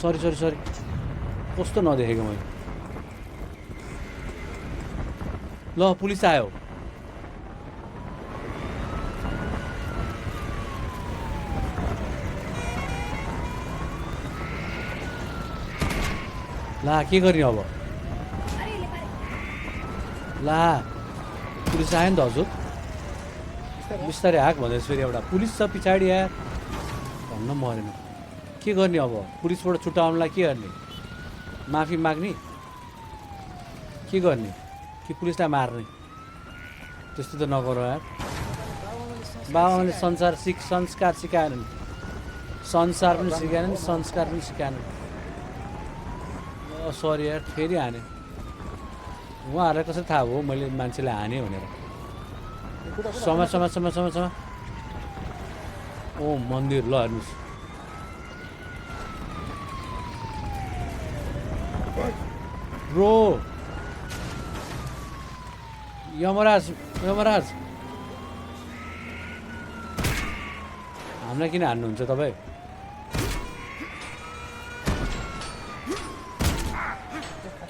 Sorry sorry sorry कस्तो नदेखेको मैले ल पुलिस आयो ला के गर्ने अब ला पुलिस आयो नि त हजुर बिस्तारै हाक भन्दैछ फेरि एउटा पुलिस छ पछाडि यार भन्न मरेन के गर्ने अब पुलिसबाट छुट्याउनलाई के गर्ने माफी माग्ने के गर्ने कि पुलिसलाई मार्ने त्यस्तो त नगरौँ यार बाबाले संस्कार सिकाएनन् संसार पनि सिकाएनन् संस्कार पनि सिकाएनन् सरी यार फेरि हाने उहाँहरूलाई कसरी थाहा हो मैले मान्छेलाई हाने भनेर समय समय समय समय समय ओ मन्दिर ल हेर्नुहोस् ब्रो यमराज यमराज हामीलाई किन हान्नुहुन्छ तपाईँ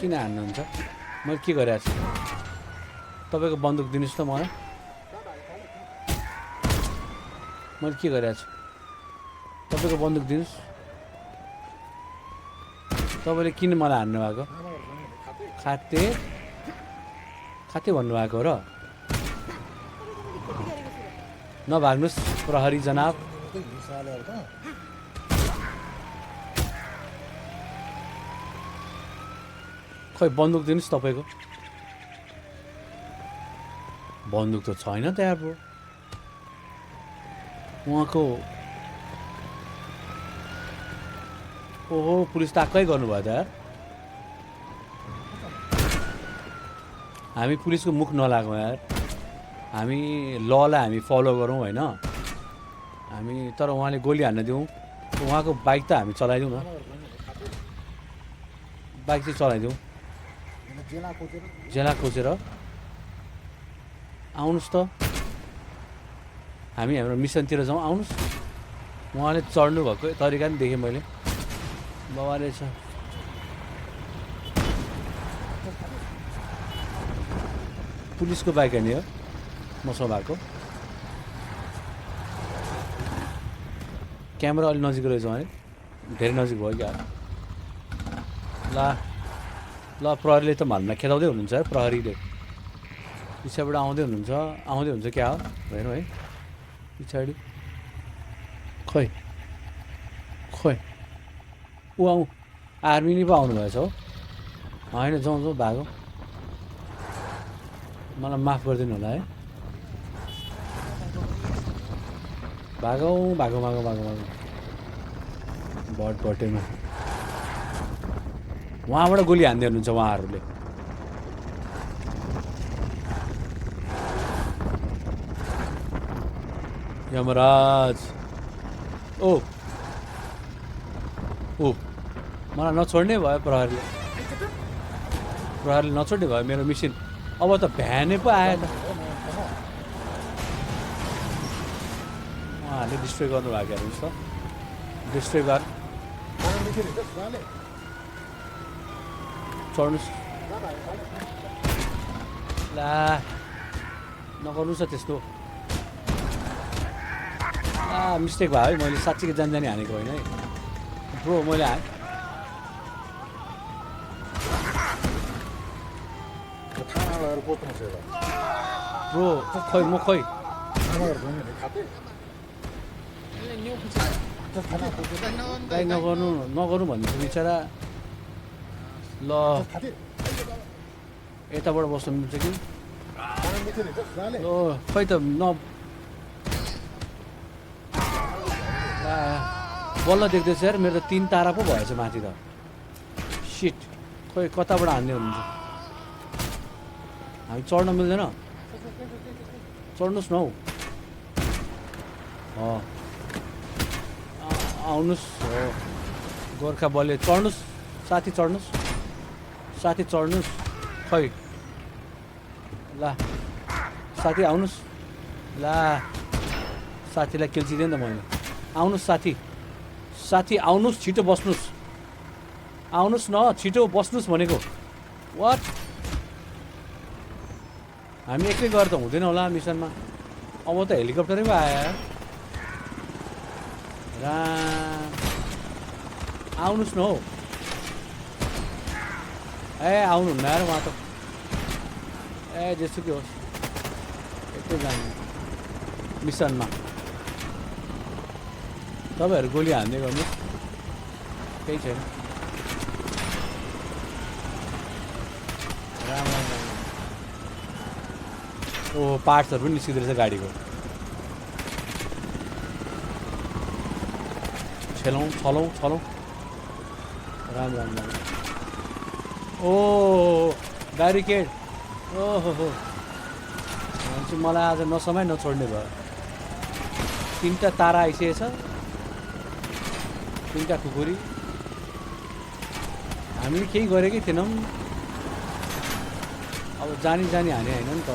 किन हान्नुहुन्छ मैले के गरेको छु तपाईँको बन्दुक दिनुहोस् त मलाई मैले के गरेको छु तपाईँको बन्दुक दिनुहोस् तपाईँले किन मलाई हान्नु भएको खाते खाते भन्नुभएको हो र नभाग्नुहोस् प्रहरी जनाब खै बन्दुक दिनुहोस् तपाईँको बन्दुक त छैन त यार ब्रो उहाँको ओहो पुलिस त आक्कै गर्नुभयो त यार हामी पुलिसको मुख नलागौँ यार हामी ललाई हामी फलो गरौँ होइन हामी तर उहाँले गोली हान्न दिउँ उहाँको बाइक त हामी चलाइदिउँ न बाइक चाहिँ चलाइदिउँ जेला खोजेर आउनुहोस् त हामी हाम्रो मिसनतिर जाउँ आउनुहोस् उहाँले चढ्नु भएको तरिका पनि देखेँ मैले बाबाले छ पुलिसको बाइक नि हो मसँग भएको क्यामेरा अलि नजिक रहेछ है धेरै नजिक भयो क्या ल प्रहरीले त हामीलाई खेदाउँदै हुनुहुन्छ है प्रहरीले पछाडिबाट आउँदै हुन्छ क्या हो हेर्नु है पछाडि खै खै ऊ आउँ आर्मी नि पो आउनुभएछ हो होइन जाउँ भागो मलाई माफ गरिदिनु होला है भागौँ भागौँ भागौँ भागौँ भागौँ भटभटेमा उहाँबाट गोली हान्दै हुनुहुन्छ उहाँहरूले यमराज ओ मलाई नछोड्ने भयो प्रहरीले नछोड्ने भयो मेरो मिसन अब त भ्यानै पो आयो त उहाँहरूले डिस्ट्रोय गर्नुभएको हेर्नुहोस् त डिस्ट्रोय गर चढ्नुहोस् ला नगर्नुहोस् न त्यस्तो मिस्टेक भयो है मैले साँच्चीको जानी हानेको होइन है ब्रो मैले ब्रो खै म खै गाई नगर्नु भन्दैछु बिचरा ल यताबाट बस्नु मिल्छ कि खै त बल्ल देख्दैछ यार मेरो त 3 तारा पो भएछ माथि त सिट खै कताबाट हान्ने हुनुहुन्छ हामी चढ्न मिल्दैन चढ्नुहोस् न हौ आउनुहोस् हो गोर्खा बलले चढ्नुहोस् साथी चढ्नुहोस् खै ला साथी आउनुहोस् ला साथीलाई केल्चिदिएँ नि त मैले आउनुहोस् साथी आउनुहोस् छिटो बस्नुहोस् आउनुहोस् न छिटो बस्नुहोस् भनेको वाट हामी एक्लै गएर त हुँदैन होला मिसनमा अब त हेलिकप्टरै पो आयो राम आउनुहोस् न हौ ए आउनुहुन्न यार उहाँ त ए जेसुकै होस् एक्लै जानु मिसनमा तपाईँहरू गोली हान्दै गर्नुहोस् केही छैन राम राम राम ओ पार्ट्सहरू पनि निस्किँदो रहेछ गाडीको छलौँ राम राम राम ओ ब्यारिकेड ओहो हो चाहिँ मलाई आज नसमाइ नछोड्ने भयो 3टा तारा आइसकेछ 3टा खुकुरी हामीले केही गरेकै थिएनौँ अब जानी हाने होइन नि त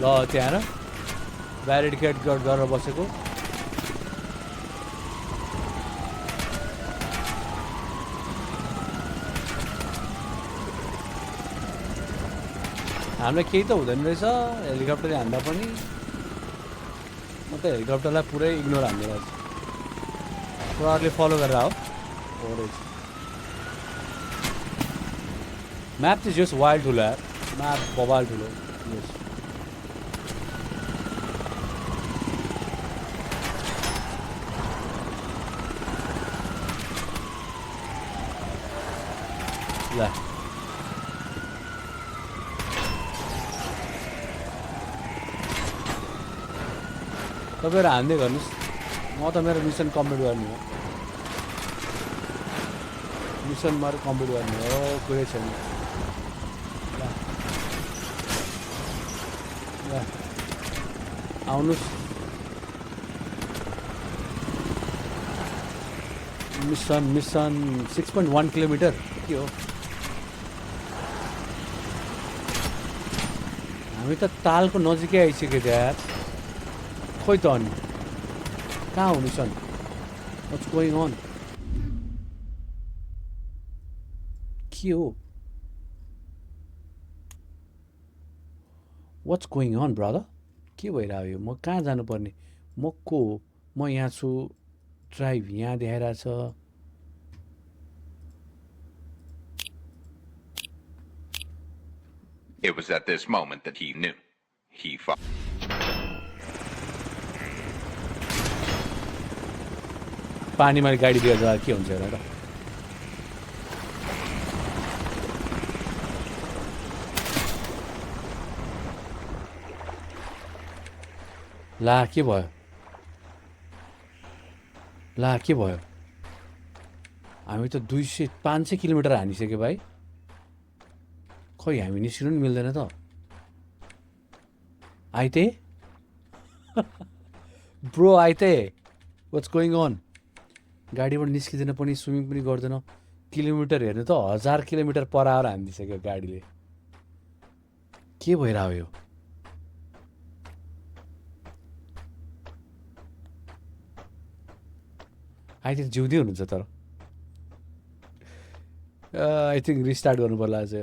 ल त्यहाँ र ब्यारिकेड गरेर बसेको हामीलाई केही त हुँदैन रहेछ हेलिकप्टरले हान्दा पनि म त हेलिकप्टरलाई पुरै इग्नोर हान्ने रहेछ प्रहरले फलो गरेर हो रहेछ म्याप चाहिँ जस वाइल्ड ठुलो यार म्याप बबाल ठुलो यस ल तपाईँहरू हान्दै गर्नुहोस् म त मेरो मिसन कम्प्लिट गर्ने हो मिसन मेरो कम्प्लिट गर्ने हो कुरै छैन ल आउनुहोस् मिसन 6.1 किलोमिटर के हो हामी त तालको नजिकै आइसक्यो यार खोइ त अनि कहाँ हो मिसन व्हाट्स गोइङ अन के हो व्हाट्स गोइङ अन ब्रदर के भइरहेको यो म कहाँ जानुपर्ने म को हो म यहाँ छु ड्राइभ यहाँ देखाइरहेछ It was at this moment that he knew. He fought. पानीमा गाडी दिएर जाँदा के हुन्छ र ला के भयो हामी त 500 किलोमिटर हानिसक्यो भाइ खोइ हामी निस्किनु नि मिल्दैन त आइते ब्रो आइते व्हाट्स गोइङ अन गाडीबाट निस्किँदैन पनि स्विमिङ पनि गर्दैन किलोमिटर हेर्नु त 1000 किलोमिटर पर आवर हानिदिइसक्यो गाडीले के भइरहेको यो आई थिङ्क जिउँदै हुनुहुन्छ तर आई थिङ्क रिस्टार्ट गर्नु पर्ला आज